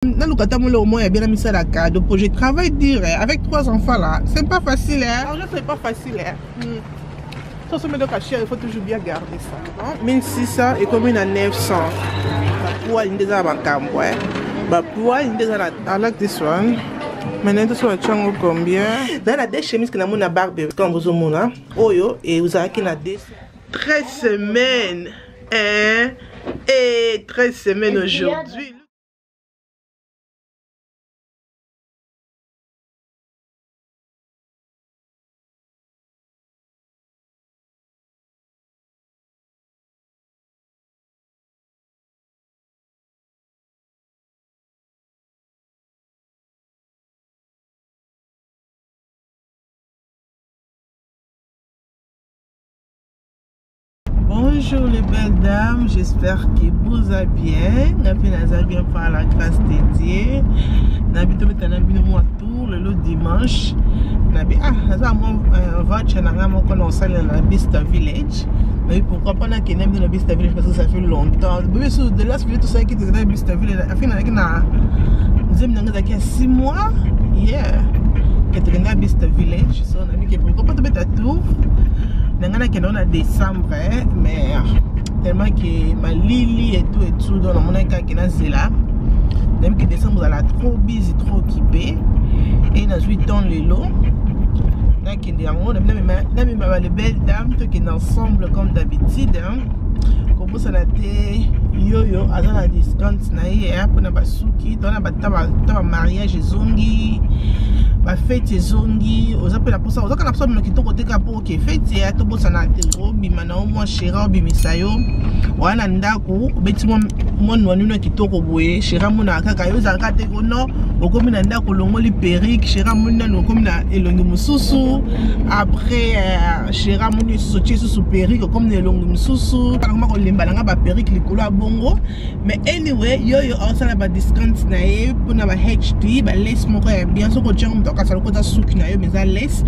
Au moins, il y a bien mis ça la cadeau. Je travaille dur avec 3 enfants là. C'est pas facile, hein. L'argent, c'est pas facile, hein. Si on se met dans le cachet, il faut toujours bien garder ça. 1600 et combien à 900. Pour une des avantagés, ouais. Pour une des I like this one. Maintenant, tu as combien? Dans la deux chemises que nous avons na barbe, comme vous avez Oyo et vous avez qui na 13 semaines. Hein? Et 13 semaines aujourd'hui. Bonjour les belles dames, j'espère que vous allez bien. Nous allons bien par la grâce de Dieu. Nous allons tour le dimanche. Nous allons Bista Village. Mais pourquoi pas que nous allons Bista Village parce que ça fait longtemps. De là, tout ça qui est dans Bista Village. Nous avons 6 mois. Yeah. Nous allons Bista Village. Pourquoi pas te mettre tout? Nous en décembre, mais tellement que ma Lily et tout, dans le monde qui est là. Même que décembre, elle a trop busy, trop occupé. Et nous avons 8 ans les lots. Nous avons les belles dames qui sont ensemble comme d'habitude. Comme ça, yo-yo, à la distance, pour nous basuki, dans la mariage zongi. Ba fête zongi aux appels pour ça aux kana pso mino kitoko teka po ke fête ya to bosana tero bima na mo shera bimisayo wana ndako beti mo nwanuna kitoko boye shera muna kaka yo zaka te kono okomi na ndako longoli perruque shera muna no komi na elongi mususu après shera muna sotie sous perruque comme na elongi mususu kana ko lemba nga ba perruque likolo abongo mais anyway yo osala ba discount na ye pona ba HD ba laisse moko ya bien so ko tchang donc ça le côté souk na yo mais à laisse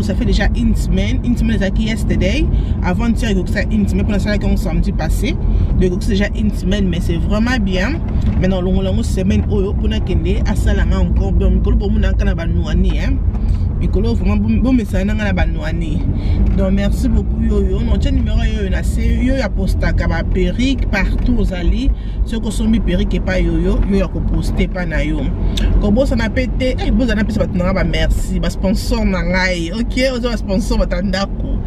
ça fait déjà une semaine qui yesterday avant hier que ça une semaine pour ça qu'on samedi passé donc c'est déjà une semaine mais c'est vraiment bien maintenant longue semaine pour na kende asala nga encore bien mikolo pour mon kana ba nouani hein mikolo vraiment bon message na ba nouani donc merci beaucoup yo notre numéro yo na c'est yo ya posta ka ba perruque partout aux alliés ceux qui sont mis perruque et pas yo ya ko poster pas na yo comme ça na pété vous en avez pas merci ba sponsor na ngai OK aux sponsor batandako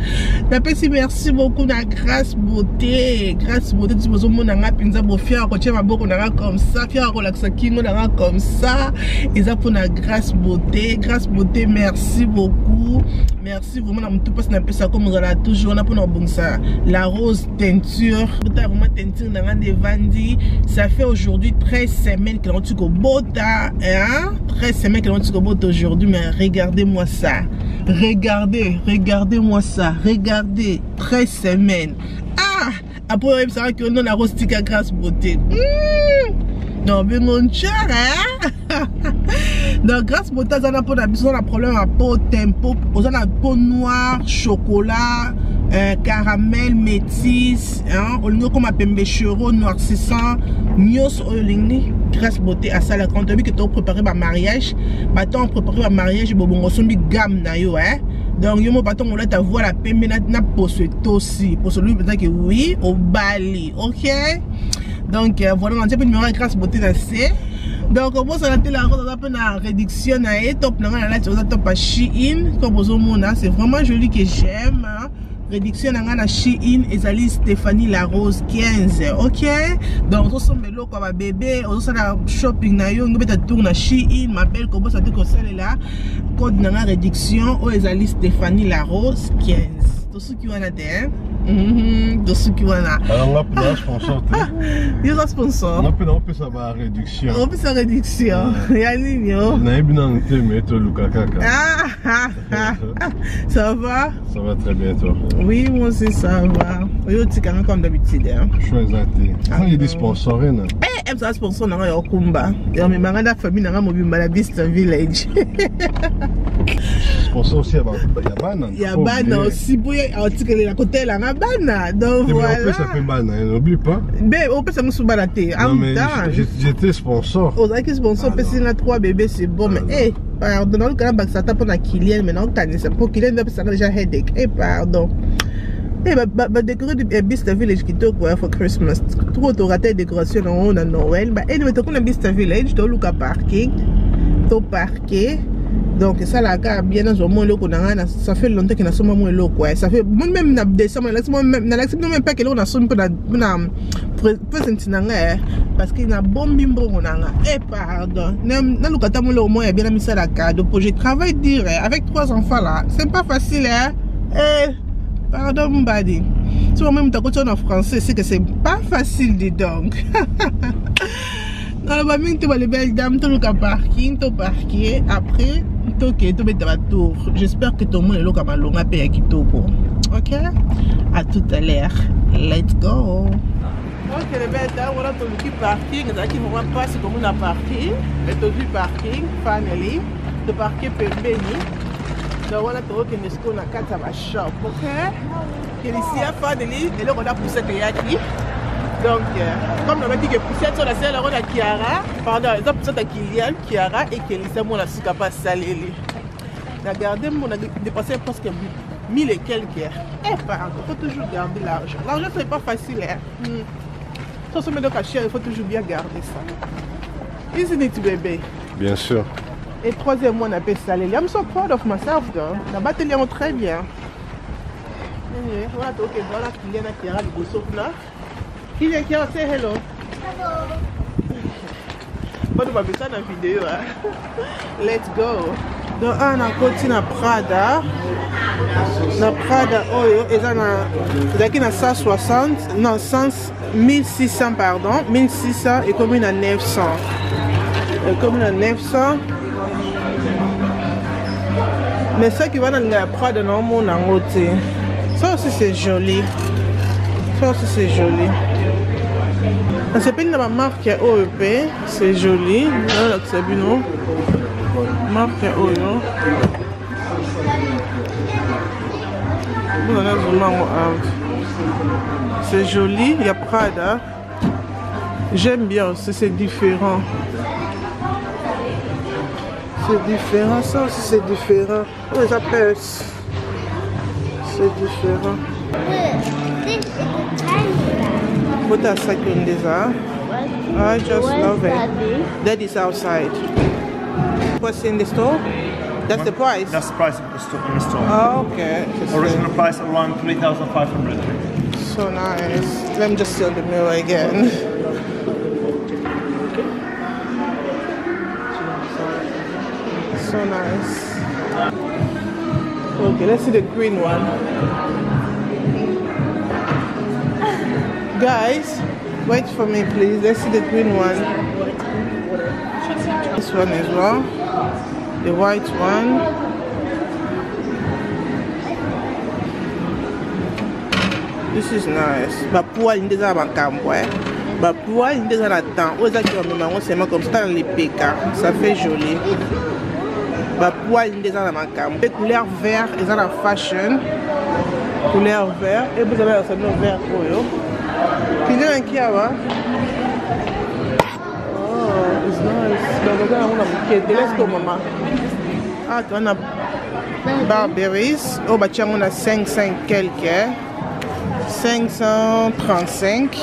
na pesi merci beaucoup na grâce beauté tu besoin mon nga pinza bo fier ko tia maboko na comme ça fier ko laksa kingo na comme ça et ça pour na grâce beauté merci beaucoup merci vraiment na mutu passe na pesa comme vous allez toujours na pour na bonsa la rose teinture vraiment teinture na nga devandi ça fait aujourd'hui 13 semaines que l'on tue ko bota hein 13 semaines que l'on tue ko bota aujourd'hui mais regardez-moi ça regardez-moi ça regardez 13 semaines après ça que non la rose tika grâce beauté non mais mon cher hein donc grâce beauté ça n'a pas de problème à peau tempo on a peau noire chocolat caramel métis hein on nous comme pembe chero noircissant nyos olingi grâce beauté à ça la quand tu que tu préparé ma mariage on préparé ma mariage bon sombi gamme na yo hein donc yo mo baton on la voix la pembe na poste aussi pour celui peut-être que oui au Bali OK donc voilà on a un numéro grâce beauté là c'est donc on va la rose on a réduction na top na la top à Shein comme vous mona c'est vraiment joli que j'aime hein? Réduction na Shein ezali Stéphanie la rose 15 OK donc on se met là comme bébé on se la shopping na yo ngobeta tour na Shein ma belle comme ça te conseille là code na réduction o ezali Stéphanie la rose 15 tout ce qui wana te tout ce qui wana alors on a plus sponsor il y a sponsor on peut ça va réduction on peut ça réduction ya nini yo na ebina nte meto lukakaka ça va très bien toi oui moi aussi ça va yo tika comme d'habitude hein choisir il y a des sponsors ça sponsor nanga ya Kumba. Ya me mangana famille nanga mobimba la Bista Village. Sponsor aussi ya bana. Ya bana aussi boye article la côté la bana. Donc voilà. Ça fait bana, n'oublie pas. Ben on peut ça me soubalater. Non mais j'étais sponsor. Aux qui sponsor parce qu'il a 3 bébés c'est bon mais eh pardon le cas ça tape pour Kylian maintenant c'est pour Kylian ça déjà headache. Eh pardon. Eh bah décorer du Bista Village qui toque for Christmas. Trop de raté décoration on a Noël. Bah anyway toque na Bista Village to look parking. To parquer. Donc ça là bien dans mon loco ça fait longtemps que na soma mon loco ça fait même na décembre même na l'accepte même pas que on a somme pour na present nanga parce qu'il na bombi mbongo nanga eh pardon na lokata mon lo moins bien mis ça la cadeau pour je travaille dire avec 3 enfants là c'est pas facile hein eh pardon mbadi si moi-même ta côté en français c'est que c'est pas facile dis donc. Dans le moment où les belles dames tu le parking tu parquer après tu mets ta tour. J'espère que tout le monde est là comme un long à payer qui topo. Ok, à tout à l'heure. Let's go. Ok les belles dames voilà tu le parking qui vont passer comme on a parking mais tu du parking finally tu parquer pembeni donc voilà tu vois que nous sommes dans 4 à shop. Ok, que ici à faire de l'île et là on a poussé que yaki. Donc, comme on a dit que poussette sur la selle, on a Kiara, pardon, ils ont poussé à Kylian, Kiara et Kelissa, on a su capable de saler. Regardez, on a dépassé presque 1000 et quelques. Eh, pardon, il faut toujours garder l'argent. L'argent, c'est pas facile, hein. Si on se met donc à cher, il faut toujours bien garder ça. Isn't it, bébé? Bien sûr. Et 3e mois, on a pu saler. I'm so proud of myself, girl. La batterie est très bien. Voilà, ok, voilà, Kylian et Kiara, le gosso là. Kylian, say hello. Hello. Bon, on va faire ça dans la vidéo. Hein? Let's go. Donc, on a continué à Prada. Na Prada, ils ont 160, non, 1600, pardon. 1600 et commune à 900. Commune à 900. Mais ça qui va dans la Prada, non, mon côté. Ça aussi, c'est joli. Ça aussi, c'est joli. C'est pas une marque OEP, c'est joli. Là, c'est bien. Marque OEP. C'est joli, il y a Prada. J'aime bien, c'est différent. C'est différent, ça aussi c'est différent. Oh, ça pèse. C'est différent. What a second is that? I just love it. That is outside. What's in the store? That's the price? That's the price in the store. Oh, okay. Original price around 3,500. So nice. Let me just see on the mirror again. So nice. Okay, let's see the green one. Guys, wait for me please. Let's see the green one. This one as well. The white one. This is nice. But pour une des abacambouais. Bah pour une des temps. Aux acteurs c'est comme ça dans les PK. Ça fait joli. Bah pour une des abacambouais. Les couleurs vert, ils ont la fashion. Couleur vert. Et vous avez un vert pour eux. Qui est qui a va? Oh, it's nice. Donc on a un let's go maman. Ah, on a Barberries. Oh bah tiens on a 500 quelques. 535.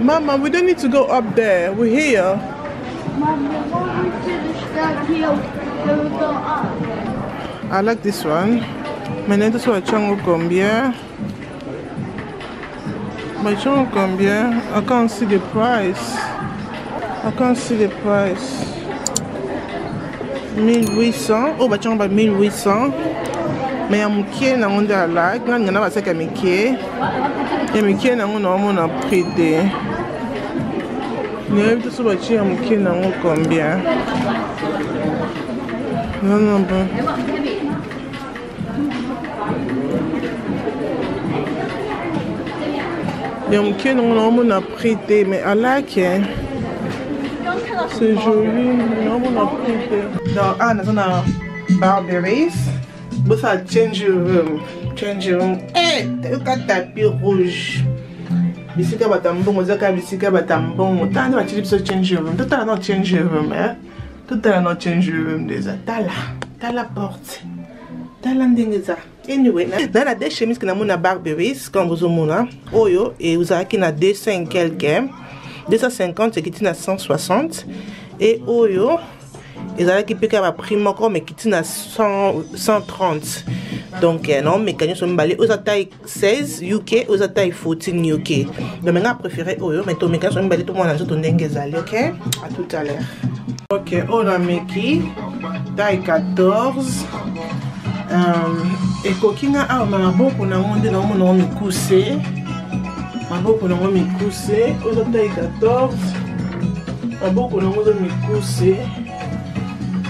Mama, we don't need to go up there. We're here. Mom, we want to start here. Then we go up. I like this one. Maintenant, this one chango combien? But chango combien? I can't see the price. I can't see the price. 1800. Oh, but chango 1800. Mais il y a un qui est on a là, quand on a passé comme qui est, et mais qui est on a pris des. Mais tout ça va être un qui est combien? Non non bon. Donc, on a prêté, mais à la c'est joli. On a prêté. Donc, on a Barberries. Ça change room. Change room. Eh, t'as eu un tapis rouge. Bisika batambon, zaka bisika batambon. T'as un change room. Tout à l'heure, change room, hein. Tout à l'heure, change room déjà. T'as la porte. T'as l'endingeza. Anyway, dans la deux chemises que nous avons à Barberries, comme vous avez Oyo, et vous avez qui na 200 quelques, 250 et qui est à 160, et Oyo, ils ont qui peut avoir prix encore mais qui est à 130. Donc non, mécanique sont balés aux taille 16 UK, aux taille 14 UK. Donc maintenant préféré Oyo, mais ton mécanique sont balés tout le monde dans ton dengezali, ok? À tout à l'heure. Ok, on a Meki, taille 14. Et coquina a maboko na monde na mon mikuse maboko na mon mikuse aux taille 14 maboko na mon mikuse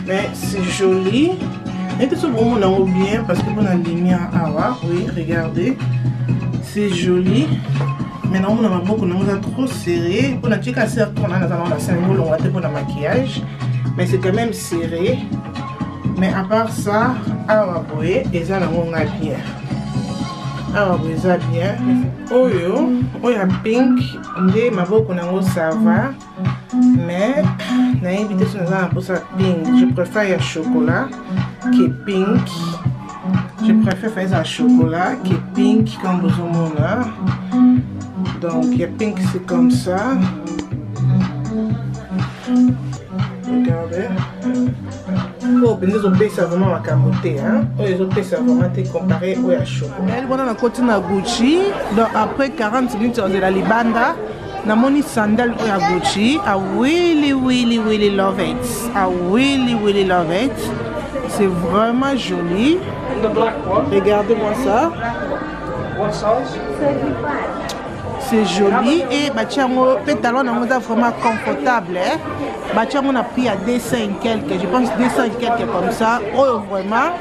mais c'est joli et tout ce bon on bien parce que on a lumière awa oui regardez c'est joli mais non on a maboko na mon trop serré on a dit qu'à certain on a la symbole on va te pour le maquillage mais c'est quand même serré. Mais à part ça, Awaboye, ils ont bien. Awaboye, ils ont bien. Oyo, oyo pink, ndé maboko nango ça va. Mais, na invité sur pour ça pink. Je préfère le chocolat qui est pink. Je préfère faire ça chocolat qui est pink comme vous avez là. Donc, il y a pink c'est comme ça. Regardez. Oh, ben ils ont payé ça vraiment à camoter, hein. Oh, ils ont payé ça vraiment comparé au chocolat. Elle voilà na côté na Gucci. Donc après 40 minutes de la Libanda, na moni sandal au Gucci. I really love it. I really love it. C'est vraiment joli. Regardez-moi ça. What size? C'est joli et batiamo pétalon na moza vraiment confortable. Batiamo a pris à 200 quelques, je pense 200 quelques comme ça. Oh vraiment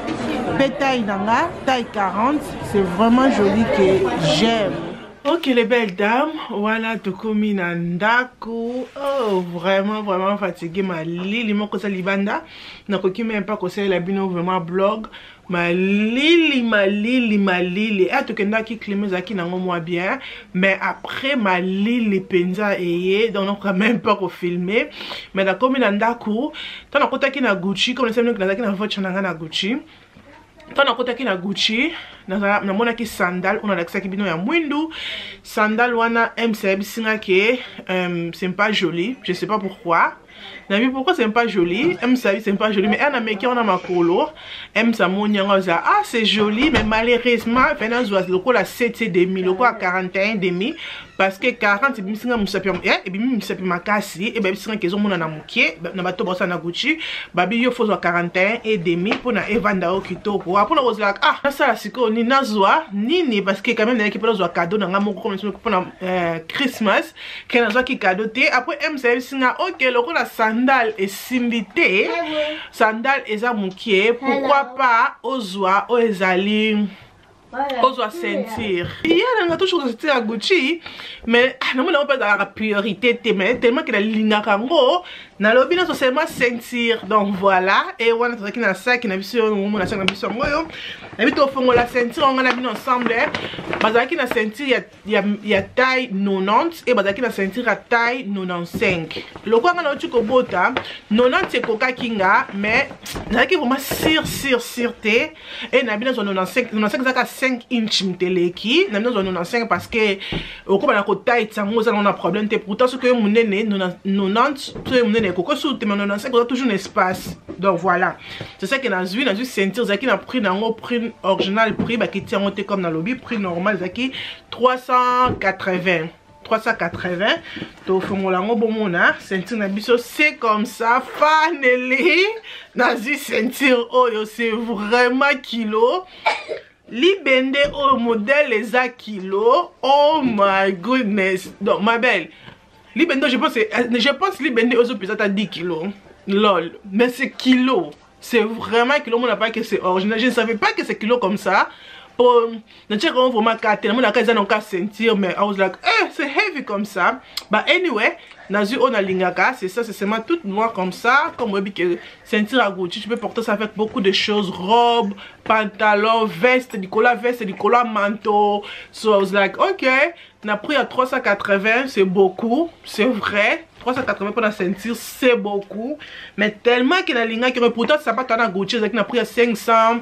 pétaille nanga taille 40, c'est vraiment joli que j'aime. Ok les belles dames, voilà Tokomi Nandako. Oh vraiment fatigué ma lili moko sa libanda. Nakoki même pas conseiller la bino vraiment blog. Ma lili. Ah tokenda ki Clémence qui nango moi bien, mais après ma lili penza eye donc on quand même pas ko filmer. Mais na Tokomi Nandako, tant nakota ki na Gucci comme les semaines que na voiture na Gucci. Tant nakota ki na Gucci, na mona ki sandal, on a l'accès qui bino ya mwindu. Sandal wana MCB singa ke c'est pas joli, je sais pas pourquoi. Pourquoi c'est pas joli? C'est pas joli, mais un américain on a ma colo. Ah c'est joli, mais malheureusement, le coup à 7,5, le coup à 41,5. Parce que 40 c'est bien et puis même c'est ma cassi et bien c'est qu'ils ont mon anamuké na bato bossa na Gucci babi yo faut 41,5 pour na evanda au kitoko après on la ah ça siko ni nazwa nini parce que quand même l'équipe là cadeau na ngamoko comme pour na Christmas que nazwa ki cadeau té après MCB singa OK le coup la sandal et simbité sandal eza muké pourquoi pas ozwa o ezali on doit sentir. Il y a toujours sentir à Gucci, mais non, on n'a pas la priorité tellement que la ligne kango, na lobby na seulement sentir. Donc voilà, et on a qui na ça qui na biso on a ça na biso ngoyo. Na bito fongo la sentir on a bien ensemble. Bazaki na sentir il y a taille 90 et bazaki na sentir à taille 95. Le quoi on a tu ko bota 90 c'est coca kinga mais na qui vraiment sûreté et na bien 95 zaka 5 inch mteleki na bien 95 parce que au ko bana ko taille tsango ça on a problème te pourtant ce que mon nene 90 tout mon nene koko sous te 95 on a toujours un espace. Donc voilà, c'est ça que na juste sentir zaki na prix na ngo prix original prix ba qui tient monté comme dans lobby prix normal zaki 380 to fongolango bomona sentir na biso c'est comme ça faneli nazi sentir oyo c'est vraiment kilo libende au modèle les a kilo. Oh my goodness. Donc ma belle libende je pense libende aux peut-être à 10 kilos lol mais c'est kilo. C'est vraiment kilo, on n'a pas que c'est original. Je ne savais pas que c'est kilo comme ça. vraiment tellement la case n'a sentir, mais I was like, c'est heavy comme ça. But anyway, Nazu on a lingaka, c'est ça, c'est seulement tout noir comme ça. Comme on dit que ceinture à Gucci, tu peux porter ça avec beaucoup de choses, robe, pantalon, veste, du collant manteau. So I was like, ok, on a pris à 380, c'est beaucoup, c'est vrai. 380 pour la ceinture, c'est beaucoup. Mais tellement qu'il a linga qui pourtant ça pas à Gucci, on a pris à 500.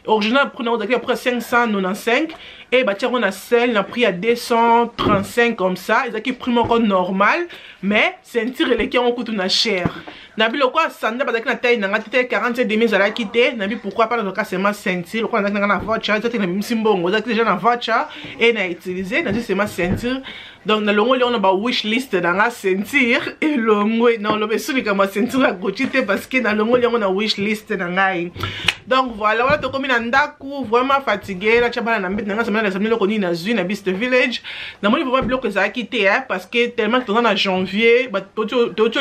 Original, on a pris à 595. Et bah tiens, on a celle, on a pris à 235 comme ça. Ils ont pris encore normal. Mais ceinture et les qui ont coûté une cher. Nabi le quoi, ça n'a pas de taille, n'a pas 47 demi à la quitter. Nabi pourquoi pas dans le cas c'est ma ceinture. Le quoi, on a dans la voiture, on a mis simbon, on a déjà dans la voiture et on a utilisé. On a dit c'est ma ceinture. Donc dans le moment on a wish list dans la ceinture et le mot non le monsieur comme ma ceinture à Gucci parce que dans le moment on a wish list dans la. Donc voilà, on a tout comme un ndaku vraiment fatigué. La chaba na mbit na semaine la semaine le koni na Zui na Beast Village. Na moi il faut pas bloquer ça quitter parce que tellement que dans janvier, bah tout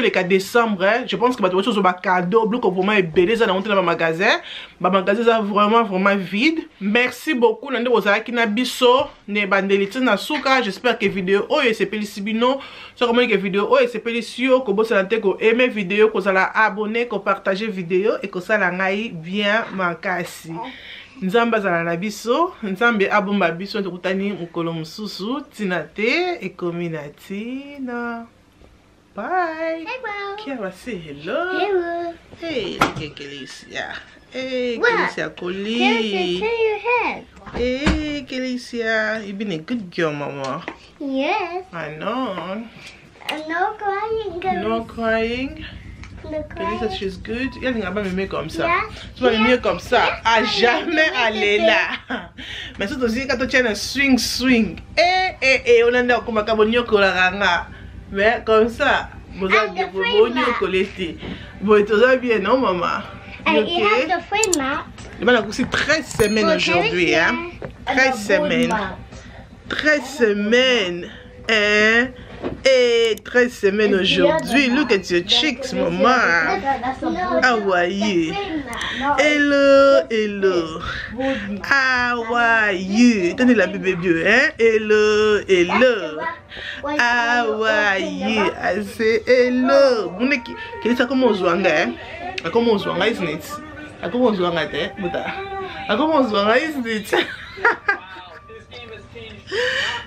les cas décembre, je pense que bah tout ba cadeau bloquer vraiment est belé ça dans le magasin. Bah magasin ça vraiment vide. Merci beaucoup nande ozaki na biso ne bandeliti na suka. J'espère que vidéo oyo sepeli sibino so comment que vidéo oyo sepeli sio ko bosa na te ko aimer vidéo ko sala abonner ko partager vidéo et ko sala ngai bien makasi. Nzamba zala na biso, nzambe abomba biso tukutani mukolo mususu tinate e kominatina. Bye. Kiara say hello. Hello. Hey, Kelicia. Hey, What? Kelicia Koli. Turn your head. Hey, Kelicia, you've been a good girl, Mama. Yes. I know. No crying, girls. No crying. No Kelicia, crying. she's good. Elle n'a pas m'aimer comme ça. Yeah. Tu vas m'aimer comme ça. À Yeah. jamais aller là. Mais surtout aussi quand tu tiens un swing. On a dit qu'on va cabonio kolaranga. Mais comme ça, vous avez And the free bonio mat. collecté. Bon, tout ça bien, non, maman? And You you have okay? the free mat. Il m'a couché 13 semaines For aujourd'hui, Kelicia. hein? And 13 the wood semaines. mat. 13 semaines. Hein? Et 13 semaines aujourd'hui. Look at your cheeks, maman. How are you? Hello, hello. How are you? Tenez la bébé vieux, hein? Hello, hello. How are you? I say hello. Boneki, quel ça comment on joue hein? Comment on joue isn't it? Comment on joue hein? Buta. Comment on joue isn't it?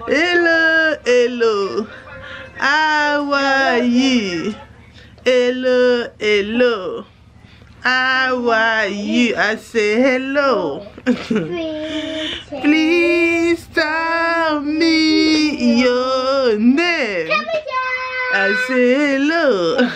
Hello, hello. How are you? Hello, hello. How are you? I say hello. Please tell me your name. I say hello.